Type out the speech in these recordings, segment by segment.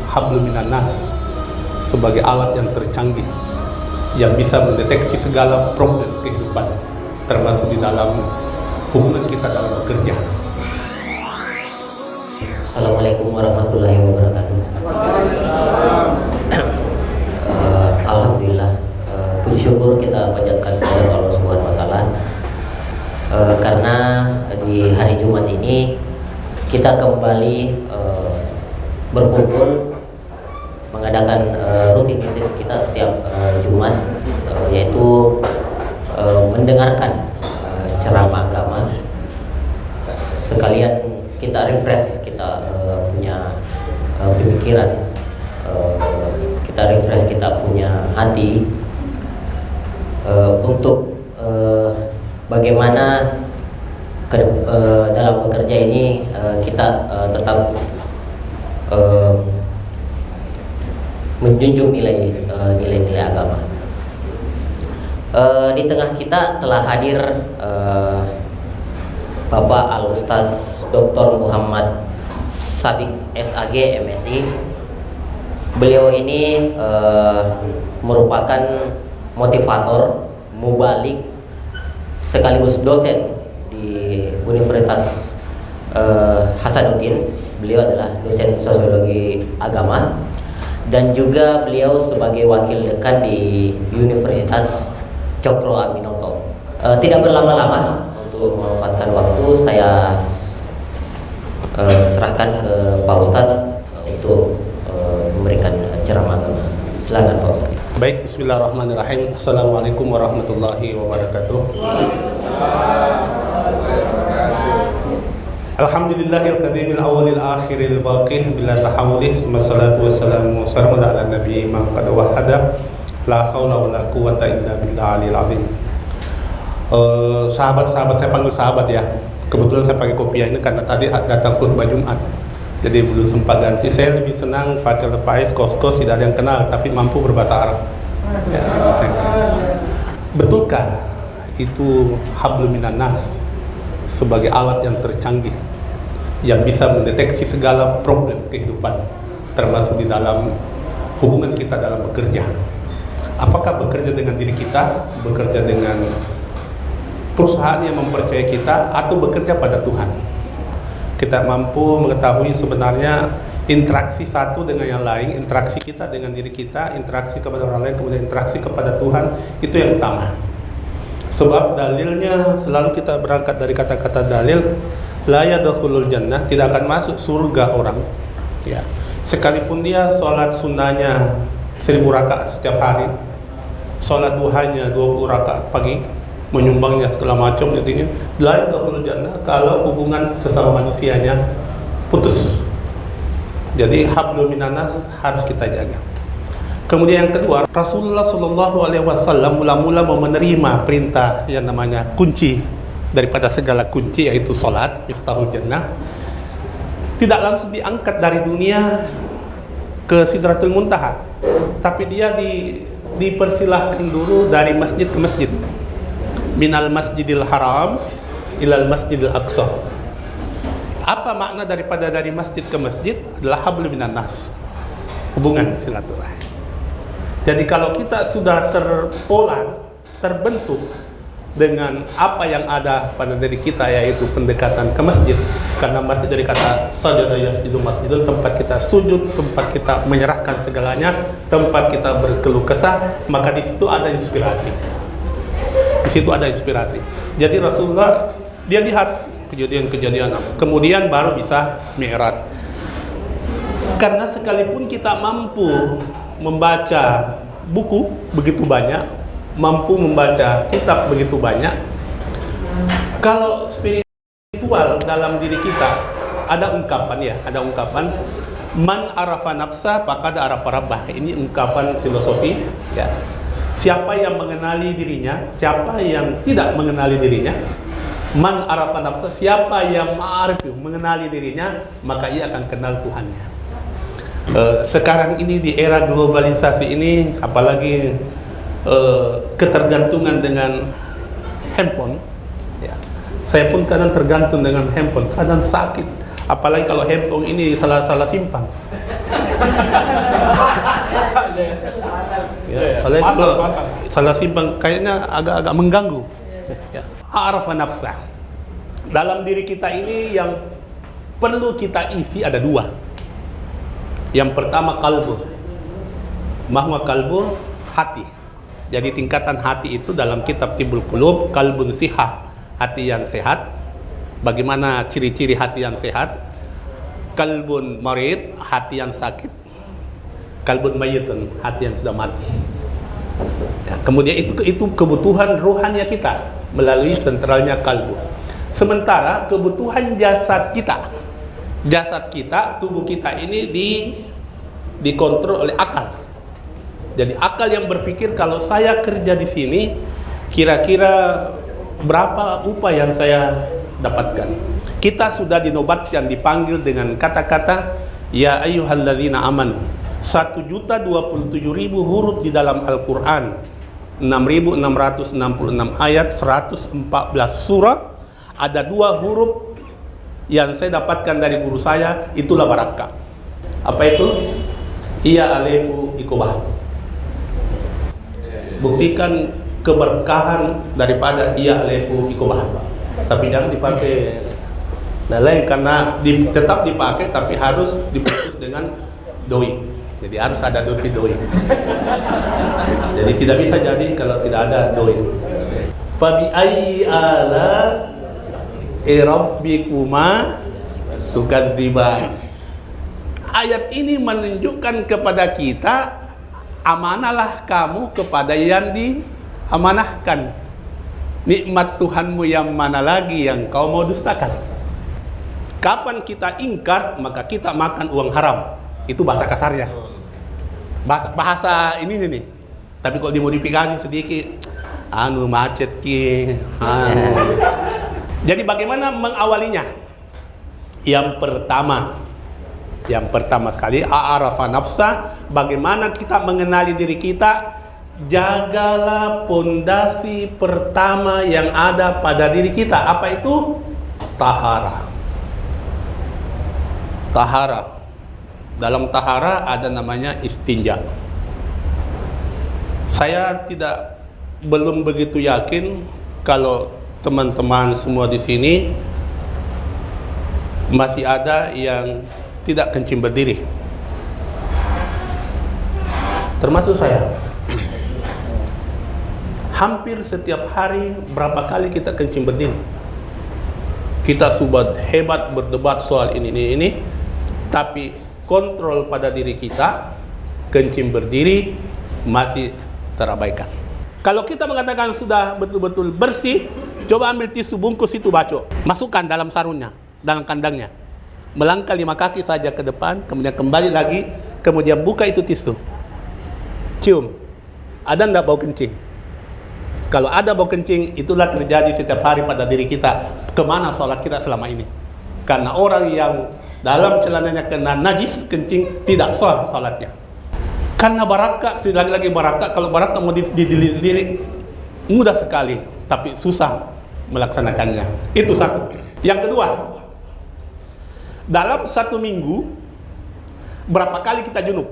hablum minan nas sebagai alat yang tercanggih yang bisa mendeteksi segala problem kehidupan, termasuk di dalam hubungan kita dalam bekerja. Assalamualaikum warahmatullahi wabarakatuh. Alhamdulillah, puji syukur kita panjatkan kepada Allah Subhanahu wa taala karena di hari Jumat ini kita kembali berkumpul mengadakan rutinitas kita setiap Jumat, yaitu mendengarkan ceramah agama, sekalian kita refresh, kita punya pemikiran, kita refresh, kita punya hati untuk bagaimana dalam bekerja ini kita tetap menjunjung nilai-nilai agama. Di tengah kita telah hadir Bapak Al-Ustaz Dr. Muhammad Sabik SAG MSI. Beliau ini merupakan motivator, mubalik, sekaligus dosen di Universitas Hasanuddin. Beliau adalah dosen sosiologi agama dan juga beliau sebagai wakil dekan di Universitas Cokro Aminoto. Tidak berlama-lama, untuk memanfaatkan waktu saya serahkan ke Pak Ustadz untuk memberikan ceramah agama. Silakan Pak Ustadz. Baik, bismillahirrahmanirrahim. Assalamualaikum warahmatullahi wabarakatuh. Alhamdulillahil qadimil awalil akhiril baqih bila tahawulih, wassalatu wassalamu ala nabi man qad wahada la haula wala quwata illa billahil azim. Sahabat-sahabat, saya panggil sahabat ya. Kebetulan saya pakai kopiah ini karena tadi datang khutbah Jumat, jadi belum sempat ganti. Saya lebih senang Fadil Faiz, Kos-Kos, tidak ada yang kenal tapi mampu berbahasa Arab ya, betulkah itu hablum minan nas sebagai alat yang tercanggih yang bisa mendeteksi segala problem kehidupan, termasuk di dalam hubungan kita dalam bekerja? Apakah bekerja dengan diri kita, bekerja dengan perusahaan yang mempercayai kita, atau bekerja pada Tuhan? Kita mampu mengetahui sebenarnya interaksi satu dengan yang lain, interaksi kita dengan diri kita, interaksi kepada orang lain, kemudian interaksi kepada Tuhan, itu yang utama. Sebab dalilnya selalu kita berangkat dari kata-kata dalil, la yadkhulul jannah, tidak akan masuk surga orang ya, sekalipun dia sholat sunnahnya 1000 rakaat setiap hari, sholat duhanya 20 rakaat pagi, menyumbangnya segala macam, intinya la yadkhulul jannah kalau hubungan sesama manusianya putus. Jadi hablum minan nas harus kita jaga. Kemudian yang kedua, Rasulullah Shallallahu Alaihi Wasallam mula-mula menerima perintah yang namanya kunci daripada segala kunci, yaitu sholat, miftahul jannah, tidak langsung diangkat dari dunia ke Sidratul Muntaha, tapi dia dipersilahkan dulu dari masjid ke masjid, minal masjidil haram ilal masjidil aqsa. Apa makna daripada dari masjid ke masjid? Adalah hablum minan nas, hubungan silaturahmi. Jadi kalau kita sudah terbentuk dengan apa yang ada pada diri kita, yaitu pendekatan ke masjid, karena masjid dari kata sajada yasjudu masjidun, tempat kita sujud, tempat kita menyerahkan segalanya, tempat kita berkeluh kesah, maka di situ ada inspirasi. Di situ ada inspirasi. Jadi Rasulullah dia lihat kejadian-kejadian, kemudian baru bisa mi'raj. Karena sekalipun kita mampu membaca buku begitu banyak, mampu membaca kitab begitu banyak, kalau spiritual dalam diri kita ada ungkapan man arafa nafsa faqad arafa rabbah. Ini ungkapan filosofi ya. Siapa yang mengenali dirinya, siapa yang tidak mengenali dirinya. Man arafa nafsa, siapa yang ma'arif, mengenali dirinya, maka ia akan kenal Tuhannya. Sekarang ini di era globalisasi ini, apalagi ketergantungan dengan handphone ya. Saya pun kadang tergantung dengan handphone, kadang sakit, apalagi kalau handphone ini salah simpang Ya, oleh itu salah simpang kayaknya agak-agak mengganggu. Ya. A'rafa nafsah. Dalam diri kita ini yang perlu kita isi ada dua. Yang pertama kalbu. Mahwa kalbu, hati. Jadi tingkatan hati itu dalam kitab Tibbul Qulub, kalbun sihah, hati yang sehat. Bagaimana ciri-ciri hati yang sehat? Kalbun marid, hati yang sakit. Kalbun mayitun, hati yang sudah mati. Ya, kemudian itu kebutuhan rohania kita melalui sentralnya kalbu. Sementara kebutuhan jasad kita, tubuh kita ini dikontrol oleh akal. Jadi akal yang berpikir kalau saya kerja di sini, kira-kira berapa upah yang saya dapatkan. Kita sudah dinobatkan, dipanggil dengan kata-kata ya ayyuhalladzina amanu. 1.027.000 huruf di dalam Al-Quran, 6.666 ayat, 114 surah. Ada 2 huruf yang saya dapatkan dari guru saya, itulah barakah. Apa itu? Iya aleku ikobah. Buktikan keberkahan daripada iya aleku ikobah. Tapi jangan dipakai lain, karena tetap dipakai tapi harus diputus dengan doi. Jadi harus ada doi. Jadi tidak bisa jadi kalau tidak ada doi. Fabi ayyi ala rabbikuma tukadziban. Ayat ini menunjukkan kepada kita, amanahlah kamu kepada yang diamanahkan. Nikmat Tuhanmu yang mana lagi yang kau mau dustakan? Kapan kita ingkar, maka kita makan uang haram. Itu bahasa kasarnya. Bahasa ini nih. Tapi kalau dimodifikasi sedikit, macet ki. Jadi bagaimana mengawalinya? Yang pertama sekali, a'arafa nafsa, bagaimana kita mengenali diri kita. Jagalah pondasi pertama yang ada pada diri kita. Apa itu? Tahara. Dalam tahara ada namanya istinja. Saya belum begitu yakin kalau teman-teman semua di sini masih ada yang tidak kencing berdiri. Termasuk saya. Hampir setiap hari berapa kali kita kencing berdiri. Kita sudah hebat berdebat soal ini, tapi kontrol pada diri kita, kencing berdiri masih terabaikan. Kalau kita mengatakan sudah betul-betul bersih, coba ambil tisu bungkus itu baco, masukkan dalam sarungnya, dalam kandangnya, melangkah 5 kaki saja ke depan, kemudian kembali lagi, kemudian buka itu tisu, cium, ada enggak bau kencing? Kalau ada bau kencing, itulah terjadi setiap hari pada diri kita. Kemana sholat kita selama ini? Karena orang yang dalam celananya kena najis kencing, tidak sah sholatnya. Karena barakah, lagi-lagi barakah. Kalau barakah mau dilirik mudah sekali, tapi susah melaksanakannya. Itu satu. Yang kedua, dalam 1 minggu berapa kali kita junub?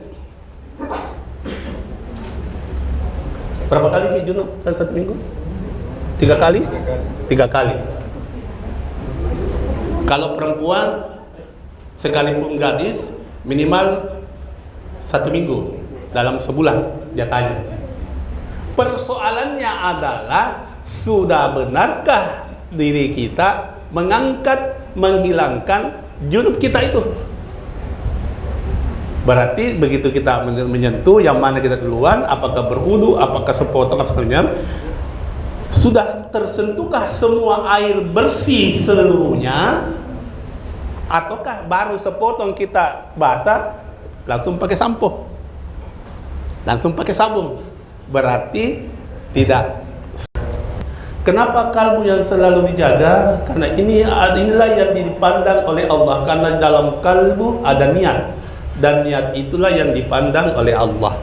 Berapa kali kita junub dalam 1 minggu? 3 kali? 3 kali. Kalau perempuan sekalipun gadis minimal 1 minggu dalam sebulan, dia tanya. Persoalannya adalah, sudah benarkah diri kita menghilangkan junub kita itu? Berarti begitu kita menyentuh, yang mana kita duluan, apakah berwudu, apakah sepotong atau sebenarnya, sudah tersentuhkah semua air bersih seluruhnya, ataukah baru sepotong kita basah langsung pakai sampo, langsung pakai sabun? Berarti tidak. Kenapa kalbu yang selalu dijaga? Karena inilah yang dipandang oleh Allah. Karena dalam kalbu ada niat, dan niat itulah yang dipandang oleh Allah.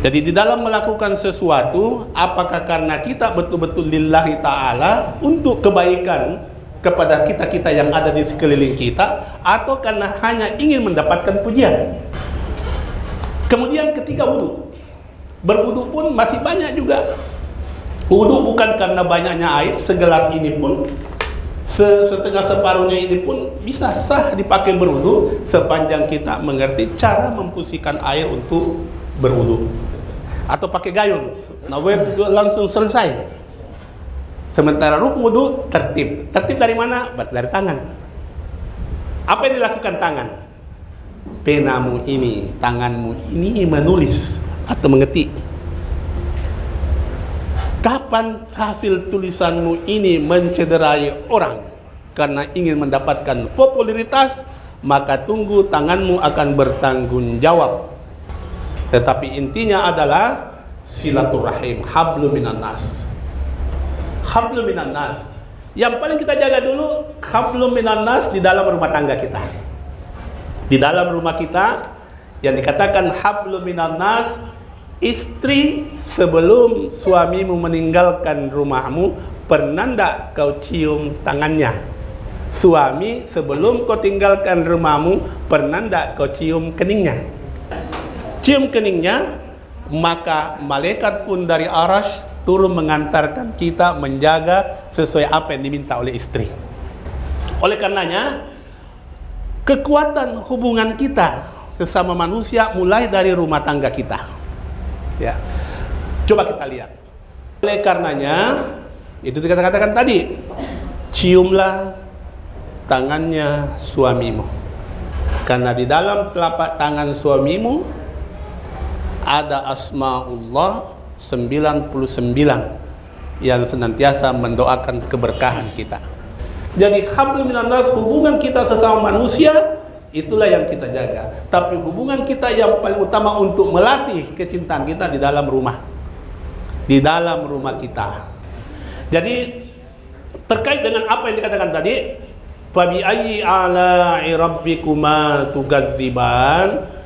Jadi di dalam melakukan sesuatu, apakah karena kita betul-betul lillahi ta'ala untuk kebaikan kepada kita-kita yang ada di sekeliling kita, atau karena hanya ingin mendapatkan pujian. Kemudian ketiga wudu. Berwudu pun masih banyak juga. Wudu bukan karena banyaknya air, segelas ini pun, setengah separuhnya ini pun bisa sah dipakai berwudu sepanjang kita mengerti cara memfungsikan air untuk berwudu. Atau pakai gayung, langsung selesai. Sementara rukun wudu tertib. Tertib dari mana? Dari tangan. Apa yang dilakukan tangan? Penamu ini, tanganmu ini menulis atau mengetik. Kapan hasil tulisanmu ini mencederai orang karena ingin mendapatkan popularitas, maka tunggu tanganmu akan bertanggung jawab. Tetapi intinya adalah silaturahim, hablum minan nas. Hablum minan nas. Yang paling kita jaga dulu hablum minan nas di dalam rumah tangga kita. Di dalam rumah kita yang dikatakan hablum minan nas, istri sebelum suamimu meninggalkan rumahmu, pernah ndak kau cium tangannya? Suami sebelum kau tinggalkan rumahmu, pernah ndak kau cium keningnya? Cium keningnya, maka malaikat pun dari arasy turun mengantarkan kita menjaga sesuai apa yang diminta oleh istri. Oleh karenanya, kekuatan hubungan kita sesama manusia mulai dari rumah tangga kita. Ya, coba kita lihat. Oleh karenanya, itu kita katakan tadi, ciumlah tangannya suamimu, karena di dalam telapak tangan suamimu ada asmaullah 99 yang senantiasa mendoakan keberkahan kita. Jadi hablum minan nas, hubungan kita sesama manusia, itulah yang kita jaga. Tapi hubungan kita yang paling utama untuk melatih kecintaan kita di dalam rumah. Di dalam rumah kita. Jadi terkait dengan apa yang dikatakan tadi, fa bi ayyi ala'i rabbikuma tukadziban,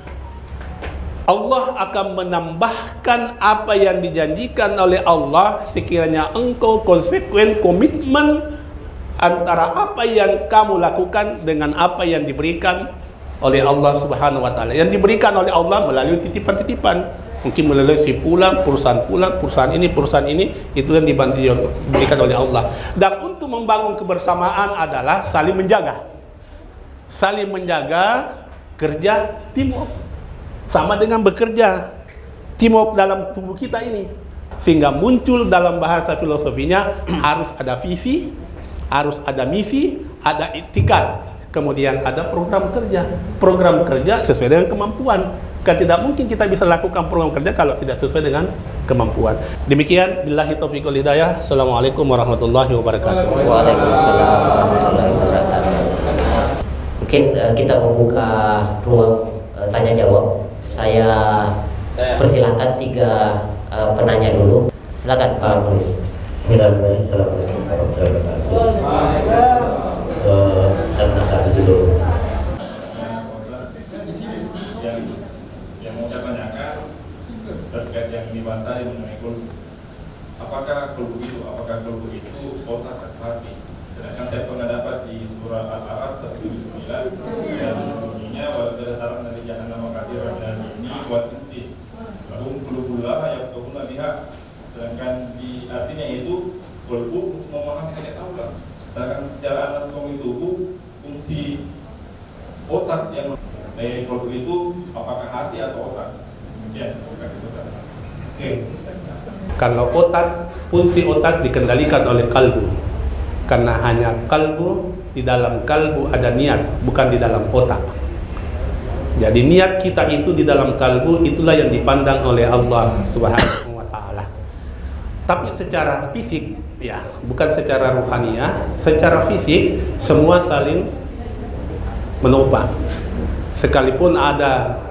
Allah akan menambahkan apa yang dijanjikan oleh Allah sekiranya engkau konsekuen, komitmen antara apa yang kamu lakukan dengan apa yang diberikan oleh Allah Subhanahu wa taala. Yang diberikan oleh Allah melalui titipan-titipan, mungkin melalui si pulang, perusahaan ini, itu yang diberikan oleh Allah. Dan untuk membangun kebersamaan adalah saling menjaga. Saling menjaga, kerja teamwork. Sama dengan bekerja teamwork dalam tubuh kita ini, sehingga muncul dalam bahasa filosofinya harus ada visi, harus ada misi, ada itikad, kemudian ada program kerja. Program kerja sesuai dengan kemampuan. Kan tidak mungkin kita bisa lakukan program kerja kalau tidak sesuai dengan kemampuan. Demikian, billahi taufiq wal hidayah. Assalamualaikum warahmatullahi wabarakatuh. Waalaikumsalam warahmatullahi wabarakatuh. Mungkin kita membuka ruang tanya jawab. Saya persilahkan 3 penanya dulu. Silakan Pak Mulis. Assalamualaikum warahmatullahi wabarakatuh. Dan satu dulu. Yang mau saya tanyakan terkait yang dibantah mengenai kulbu. Apakah kulbu itu otak atau hati? Sedangkan saya pernah dapat di surah Al-A'raf 179 yang bunyinya wa berdasarkan dari jahannam katsiran dan ini wa tunsi lahum qulubullah yafqahuna biha. Sedangkan di artinya itu kulbu untuk memahami ayat Allah. Sedangkan secara anatomi tubuh fungsi otak yang dari kulbu itu apakah hati atau otak? Demikian. Oke. Kalau otak, fungsi otak dikendalikan oleh kalbu. Karena hanya kalbu, di dalam kalbu ada niat, bukan di dalam otak. Jadi niat kita itu di dalam kalbu, itulah yang dipandang oleh Allah Subhanahu wa ta'ala. Tapi secara fisik, ya, bukan secara ruhaniyah, secara fisik semua saling menopang. Sekalipun ada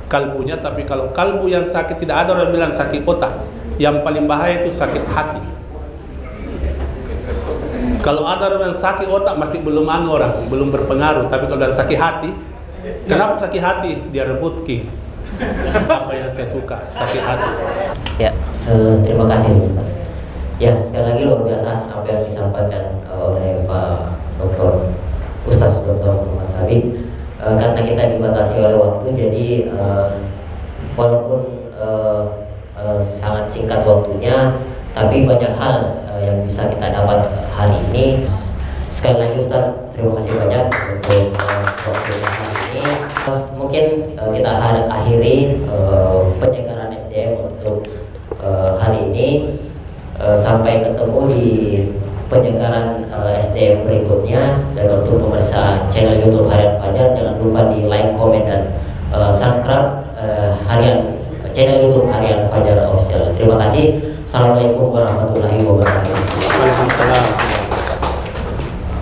kalbunya, tapi kalau kalbu yang sakit, tidak ada orang bilang sakit otak. Yang paling bahaya itu sakit hati. Kalau ada orang yang sakit otak masih belum belum berpengaruh, tapi kalau ada sakit hati, kenapa sakit hati? Dia rebutki apa yang saya suka, sakit hati. Ya, terima kasih Ustaz. Ya, sekali lagi luar biasa apa yang disampaikan oleh Pak Ustaz Dr. Muhammad Sabik. Karena kita dibatasi oleh waktu, jadi walaupun sangat singkat waktunya, tapi banyak hal yang bisa kita dapat hari ini. Sekali lagi Ustaz, terima kasih banyak untuk waktunya hari ini. Mungkin kita akhiri penyegaran SDM untuk hari ini. Sampai ketemu di penyegaran SDM berikutnya. Dan untuk pemirsa channel YouTube Harian Fajar, jangan lupa di like, komen, dan subscribe channel YouTube Harian Fajar Official. Terima kasih. Assalamualaikum warahmatullahi wabarakatuh. Waalaikumsalam.